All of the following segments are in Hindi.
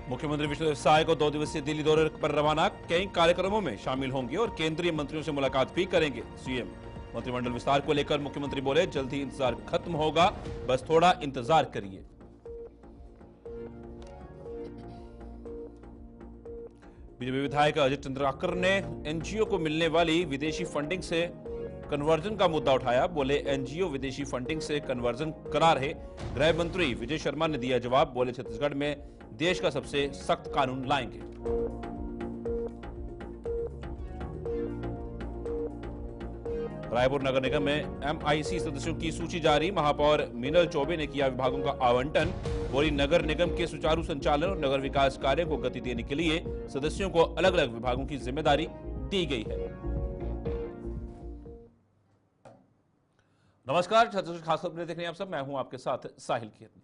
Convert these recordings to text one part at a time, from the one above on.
मुख्यमंत्री विष्णुदेव साय को 2 दिवसीय दिल्ली दौरे पर रवाना, कई कार्यक्रमों में शामिल होंगे और केंद्रीय मंत्रियों से मुलाकात भी करेंगे सीएम। मंत्रिमंडल विस्तार को लेकर मुख्यमंत्री बोले, जल्द ही इंतजार खत्म होगा, बस थोड़ा इंतजार करिए। बीजेपी विधायक अजय चंद्राकर ने एनजीओ को मिलने वाली विदेशी फंडिंग से कन्वर्जन का मुद्दा उठाया। बोले, एनजीओ विदेशी फंडिंग से कन्वर्जन करा रहे। गृह मंत्री विजय शर्मा ने दिया जवाब। बोले, छत्तीसगढ़ में देश का सबसे सख्त कानून लाएंगे। रायपुर नगर निगम में एमआईसी सदस्यों की सूची जारी। महापौर मीनल चौबे ने किया विभागों का आवंटन। बोली, नगर निगम के सुचारू संचालन और नगर विकास कार्य को गति देने के लिए सदस्यों को अलग अलग विभागों की जिम्मेदारी दी गई है। नमस्कार, छत्तीसगढ़ खास खबरें देख रहे हैं आप सब। मैं हूं आपके साथ साहिल कीर्ति।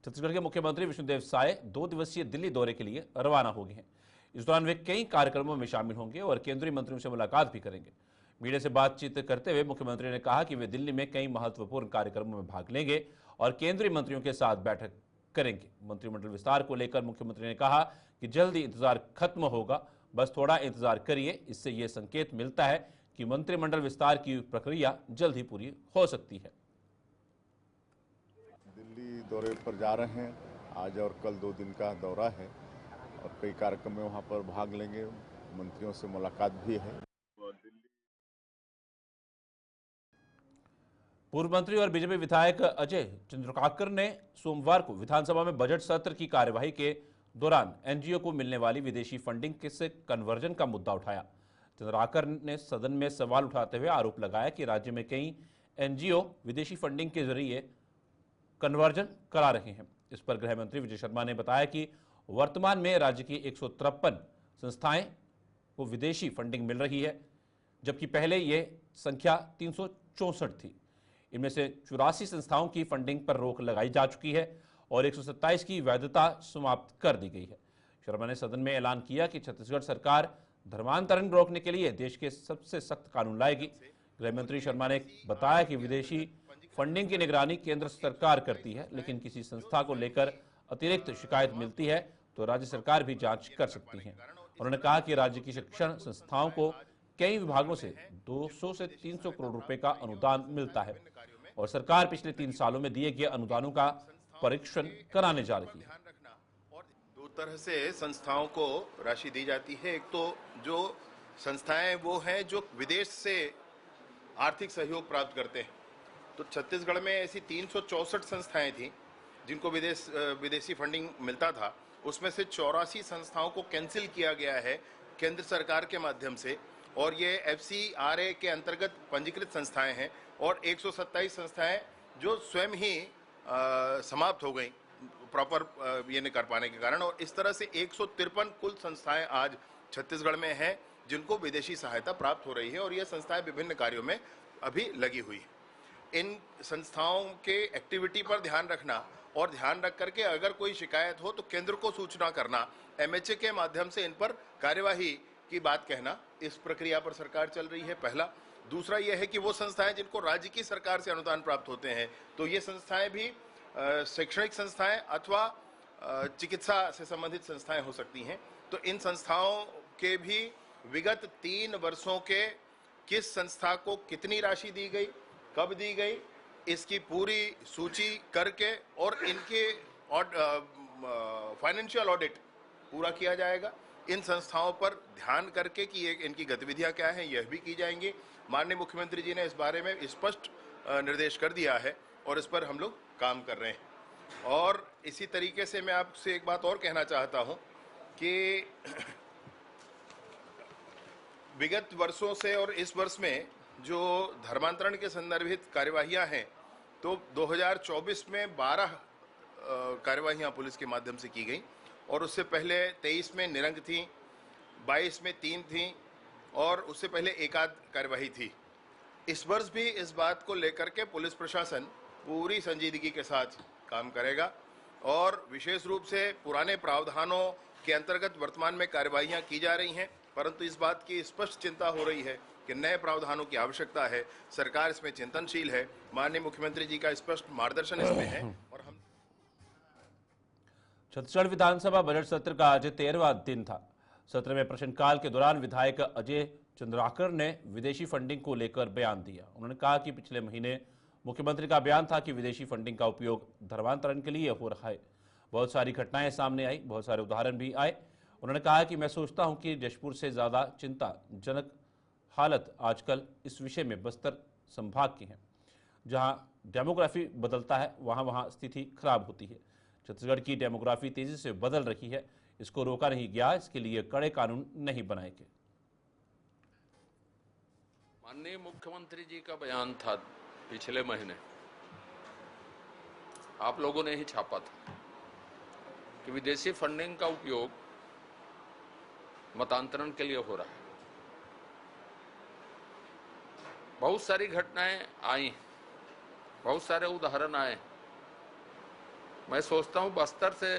छत्तीसगढ़ के मुख्यमंत्री विष्णुदेव साय 2 दिवसीय दिल्ली दौरे के लिए रवाना हो गए हैं। इस दौरान वे कई कार्यक्रमों में शामिल होंगे और केंद्रीय मंत्रियों से मुलाकात भी करेंगे। मीडिया से बातचीत करते हुए मुख्यमंत्री ने कहा कि वे दिल्ली में कई महत्वपूर्ण कार्यक्रमों में भाग लेंगे और केंद्रीय मंत्रियों के साथ बैठक करेंगे। मंत्रिमंडल विस्तार को लेकर मुख्यमंत्री ने कहा कि जल्द ही इंतजार खत्म होगा, बस थोड़ा इंतजार करिए। इससे यह संकेत मिलता है कि मंत्रिमंडल विस्तार की प्रक्रिया जल्द ही पूरी हो सकती है। दिल्ली दौरे पर जा रहे हैं, आज और कल 2 दिन का दौरा है और कई कार्यक्रम में वहां पर भाग लेंगे। मंत्रियों से मुलाकात भी है। पूर्व मंत्री और बीजेपी विधायक अजय चंद्राकर ने सोमवार को विधानसभा में बजट सत्र की कार्यवाही के दौरान एनजीओ को मिलने वाली विदेशी फंडिंग से कन्वर्जन का मुद्दा उठाया। चंद्राकर ने सदन में सवाल उठाते हुए आरोप लगाया कि राज्य में कई एनजीओ विदेशी फंडिंग के जरिए कन्वर्जन करा रहे हैं। इस पर गृह मंत्री विजय शर्मा ने बताया कि वर्तमान में राज्य की 153 संस्थाएं को विदेशी फंडिंग मिल रही है, जबकि पहले यह संख्या 364 थी। इनमें से 84 संस्थाओं की फंडिंग पर रोक लगाई जा चुकी है और 127 की वैधता समाप्त कर दी गई है। शर्मा ने सदन में ऐलान किया कि छत्तीसगढ़ सरकार धर्मांतरण रोकने के लिए देश के सबसे सख्त कानून लाएगी। गृह मंत्री शर्मा ने बताया कि विदेशी फंडिंग की निगरानी केंद्र सरकार करती है, लेकिन किसी संस्था को लेकर अतिरिक्त शिकायत मिलती है तो राज्य सरकार भी जांच कर सकती है। उन्होंने कहा कि राज्य की शिक्षण संस्थाओं को कई विभागों से 200 से 300 करोड़ रुपए का अनुदान मिलता है और सरकार पिछले 3 सालों में दिए गए अनुदानों का परीक्षण कराने जा रही है। दो तरह से संस्थाओं को राशि दी जाती है। एक तो जो संस्थाएं वो हैं जो विदेश से आर्थिक सहयोग प्राप्त करते हैं। तो छत्तीसगढ़ में ऐसी 364 संस्थाएं थी जिनको विदेशी फंडिंग मिलता था। उसमें से 84 संस्थाओं को कैंसिल किया गया है केंद्र सरकार के माध्यम से और ये FCRA के अंतर्गत पंजीकृत संस्थाएं हैं और 127 संस्थाएं जो स्वयं ही समाप्त हो गई प्रॉपर ये नहीं कर पाने के कारण। और इस तरह से 153 कुल संस्थाएं आज छत्तीसगढ़ में हैं जिनको विदेशी सहायता प्राप्त हो रही है और ये संस्थाएं विभिन्न कार्यों में अभी लगी हुई है। इन संस्थाओं के एक्टिविटी पर ध्यान रखना और ध्यान रख करके अगर कोई शिकायत हो तो केंद्र को सूचना करना, MHA के माध्यम से इन पर कार्यवाही की बात कहना, इस प्रक्रिया पर सरकार चल रही है। पहला। दूसरा यह है कि वो संस्थाएं जिनको राज्य की सरकार से अनुदान प्राप्त होते हैं तो ये संस्थाएं भी शैक्षणिक संस्थाएं अथवा चिकित्सा से संबंधित संस्थाएं हो सकती हैं। तो इन संस्थाओं के भी विगत 3 वर्षों के किस संस्था को कितनी राशि दी गई, कब दी गई, इसकी पूरी सूची करके और इनके फाइनेंशियल ऑडिट पूरा किया जाएगा। इन संस्थाओं पर ध्यान करके कि ये इनकी गतिविधियां क्या हैं यह भी की जाएंगी। माननीय मुख्यमंत्री जी ने इस बारे में स्पष्ट निर्देश कर दिया है और इस पर हम लोग काम कर रहे हैं। और इसी तरीके से मैं आपसे एक बात और कहना चाहता हूं कि विगत वर्षों से और इस वर्ष में जो धर्मांतरण के संदर्भित कार्यवाहियां हैं तो 2024 में 12 कार्यवाहियां पुलिस के माध्यम से की गई और उससे पहले 23 में निरंक थी, 22 में 3 थी और उससे पहले एक आध कार्यवाही थी। इस वर्ष भी इस बात को लेकर के पुलिस प्रशासन पूरी संजीदगी के साथ काम करेगा और विशेष रूप से पुराने प्रावधानों के अंतर्गत वर्तमान में कार्यवाहियां की जा रही हैं, परंतु इस बात की स्पष्ट चिंता हो रही है कि नए प्रावधानों की आवश्यकता है। सरकार इसमें चिंतनशील है। माननीय मुख्यमंत्री जी का स्पष्ट मार्गदर्शन इसमें है और हम छत्तीसगढ़ विधानसभा बजट सत्र का आज 13वां दिन था। सत्र में प्रश्नकाल के दौरान विधायक अजय चंद्राकर ने विदेशी फंडिंग को लेकर बयान दिया। उन्होंने कहा कि पिछले महीने मुख्यमंत्री का बयान था कि विदेशी फंडिंग का उपयोग धर्मांतरण के लिए हो रहा है। बहुत सारी घटनाएं सामने आई, बहुत सारे उदाहरण भी आए। उन्होंने कहा कि मैं सोचता हूं कि जशपुर से ज़्यादा चिंताजनक हालत आजकल इस विषय में बस्तर संभाग की है। जहां डेमोग्राफी बदलता है वहां स्थिति खराब होती है। छत्तीसगढ़ की डेमोग्राफी तेजी से बदल रही है, इसको रोका नहीं गया, इसके लिए कड़े कानून नहीं बनाए गए। माननीय मुख्यमंत्री जी का बयान था पिछले महीने, आप लोगों ने ही छापा था कि विदेशी फंडिंग का उपयोग मतांतरण के लिए हो रहा है। बहुत सारी घटनाएं आई, बहुत सारे उदाहरण आए। मैं सोचता हूं बस्तर से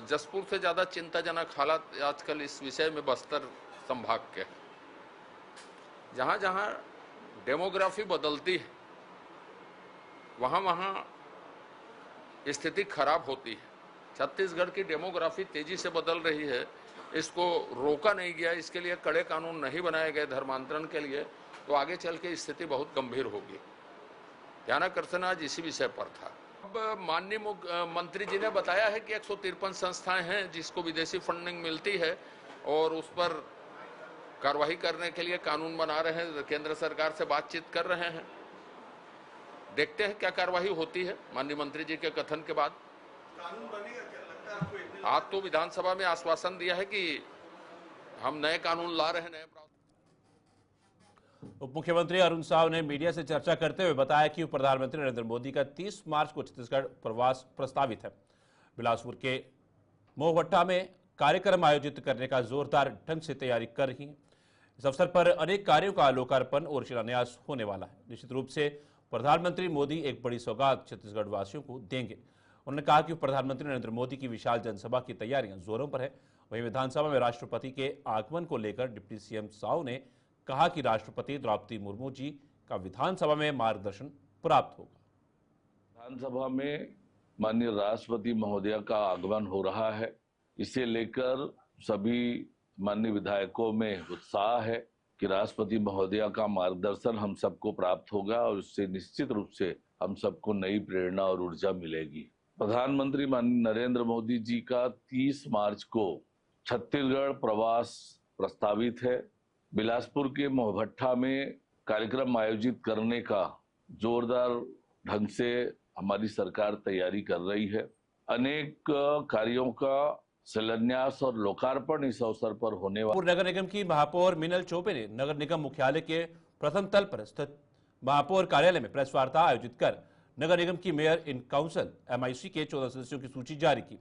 जशपुर से ज्यादा चिंताजनक हालात आजकल इस विषय में बस्तर संभाग के, जहां जहां डेमोग्राफी बदलती है वहां स्थिति खराब होती है। छत्तीसगढ़ की डेमोग्राफी तेजी से बदल रही है, इसको रोका नहीं गया, इसके लिए कड़े कानून नहीं बनाए गए धर्मांतरण के लिए, तो आगे चल के स्थिति बहुत गंभीर होगी। ध्यानाकर्षण आज इसी विषय पर था। अब माननीय मंत्री जी ने बताया है कि 153 संस्थाएं हैं जिसको विदेशी फंडिंग मिलती है और उस पर कार्रवाई करने के लिए कानून बना रहे हैं, केंद्र सरकार से बातचीत कर रहे हैं। देखते हैं क्या कार्रवाई होती है माननीय मंत्री जी के कथन के बाद। कानून बनेगा क्या लगता है आपको? आज तो विधानसभा में आश्वासन दिया है कि हम नए कानून ला रहे हैं, नए। उप मुख्यमंत्री अरुण साव ने मीडिया से चर्चा करते हुए बताया कि प्रधानमंत्री नरेंद्र मोदी का 30 मार्च को छत्तीसगढ़ प्रवास प्रस्तावित है। बिलासपुर के मोहभट्टा में कार्यक्रम आयोजित करने का जोरदार ढंग से तैयारी कर रही है। इस अवसर पर अनेक कार्यों का लोकार्पण और शिलान्यास होने वाला है। निश्चित रूप से प्रधानमंत्री मोदी एक बड़ी सौगात छत्तीसगढ़ वासियों को देंगे। उन्होंने कहा कि प्रधानमंत्री नरेंद्र मोदी की विशाल जनसभा की तैयारियां जोरों पर है। वहीं विधानसभा में राष्ट्रपति के आगमन को लेकर डिप्टी सीएम साव ने कहा कि राष्ट्रपति द्रौपदी मुर्मू जी का विधानसभा में मार्गदर्शन प्राप्त होगा। विधानसभा में माननीय राष्ट्रपति महोदय का आगमन हो रहा है, इसे लेकर सभी माननीय विधायकों में उत्साह है कि राष्ट्रपति महोदय का मार्गदर्शन हम सबको प्राप्त होगा और उससे निश्चित रूप से हम सबको नई प्रेरणा और ऊर्जा मिलेगी। प्रधानमंत्री माननीय नरेंद्र मोदी जी का 30 मार्च को छत्तीसगढ़ प्रवास प्रस्तावित है। बिलासपुर के मोहभट्टा में कार्यक्रम आयोजित करने का जोरदार ढंग से हमारी सरकार तैयारी कर रही है। अनेक कार्यों का शिलान्यास और लोकार्पण इस अवसर पर होने वाला। नगर निगम की महापौर मीनल चौबे ने नगर निगम मुख्यालय के प्रथम तल पर स्थित महापौर कार्यालय में प्रेस वार्ता आयोजित कर नगर निगम की मेयर इन काउंसिल MIC के 14 सदस्यों की सूची जारी की।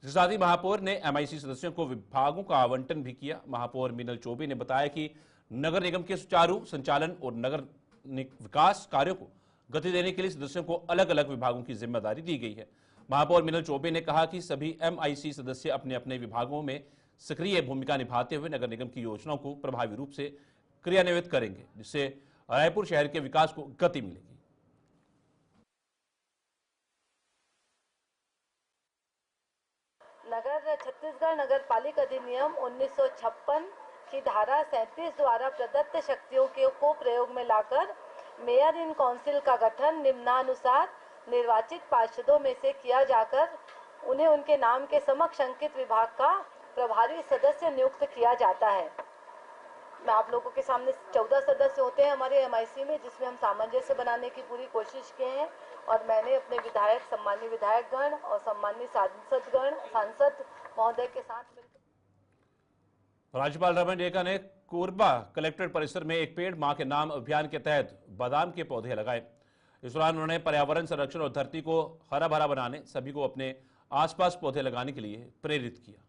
इसके साथ ही महापौर ने MIC सदस्यों को विभागों का आवंटन भी किया। महापौर मीनल चौबे ने बताया कि नगर निगम के सुचारू संचालन और नगर विकास कार्यों को गति देने के लिए सदस्यों को अलग अलग विभागों की जिम्मेदारी दी गई है। महापौर मीनल चौबे ने कहा कि सभी MIC सदस्य अपने अपने विभागों में सक्रिय भूमिका निभाते हुए नगर निगम की योजनाओं को प्रभावी रूप से क्रियान्वित करेंगे, जिससे रायपुर शहर के विकास को गति मिलेगी। छत्तीसगढ़ नगर पालिका अधिनियम 1956 की धारा 37 द्वारा प्रदत्त शक्तियों को प्रयोग में लाकर मेयर इन काउंसिल का गठन निम्नानुसार निर्वाचित पार्षदों में से किया जाकर उन्हें उनके नाम के समक्ष अंकित विभाग का प्रभारी सदस्य नियुक्त किया जाता है। मैं आप लोगों के सामने 14 सदस्य होते हैं हमारे MIC में, जिसमें हम सामंजस्य बनाने की पूरी कोशिश किए हैं और मैंने अपने विधायक, सम्मानीय विधायकगण और सम्मानीय सांसद महोदय के साथ मिलकर। राज्यपाल रमन डेका ने कोरबा कलेक्ट्रेट परिसर में एक पेड़ मां के नाम अभियान के तहत बादाम के पौधे लगाए। इस दौरान उन्होंने पर्यावरण संरक्षण और धरती को हरा भरा बनाने सभी को अपने आसपास पौधे लगाने के लिए प्रेरित किया।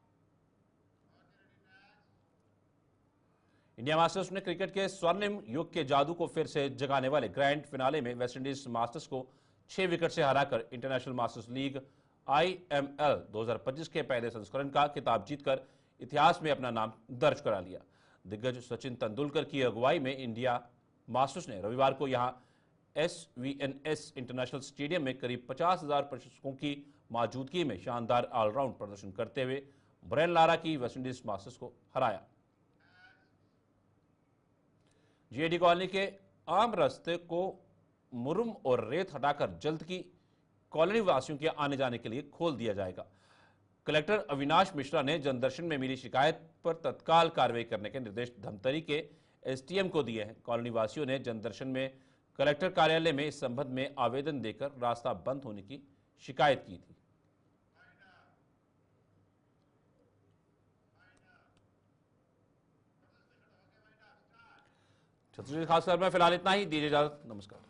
इंडिया मास्टर्स ने क्रिकेट के स्वर्णिम युग के जादू को फिर से जगाने वाले ग्रैंड फिनाले में वेस्टइंडीज मास्टर्स को 6 विकेट से हराकर इंटरनेशनल मास्टर्स लीग IML 2025 के पहले संस्करण का खिताब जीतकर इतिहास में अपना नाम दर्ज करा लिया। दिग्गज सचिन तेंदुलकर की अगुवाई में इंडिया मास्टर्स ने रविवार को यहां SVNS इंटरनेशनल स्टेडियम में करीब 50,000 प्रशंसकों की मौजूदगी में शानदार ऑलराउंड प्रदर्शन करते हुए ब्रेन लारा की वेस्टइंडीज मास्टर्स को हराया। जीएडी कॉलोनी के आम रास्ते को मुरुम और रेत हटाकर जल्द की कॉलोनी वासियों के आने जाने के लिए खोल दिया जाएगा। कलेक्टर अविनाश मिश्रा ने जनदर्शन में मिली शिकायत पर तत्काल कार्रवाई करने के निर्देश धमतरी के एसडीएम को दिए हैं। कॉलोनी वासियों ने जनदर्शन में कलेक्टर कार्यालय में इस संबंध में आवेदन देकर रास्ता बंद होने की शिकायत की थी। छत्तीसगढ़ खासकर में फिलहाल इतना ही। दीजिए इजाजत, नमस्कार।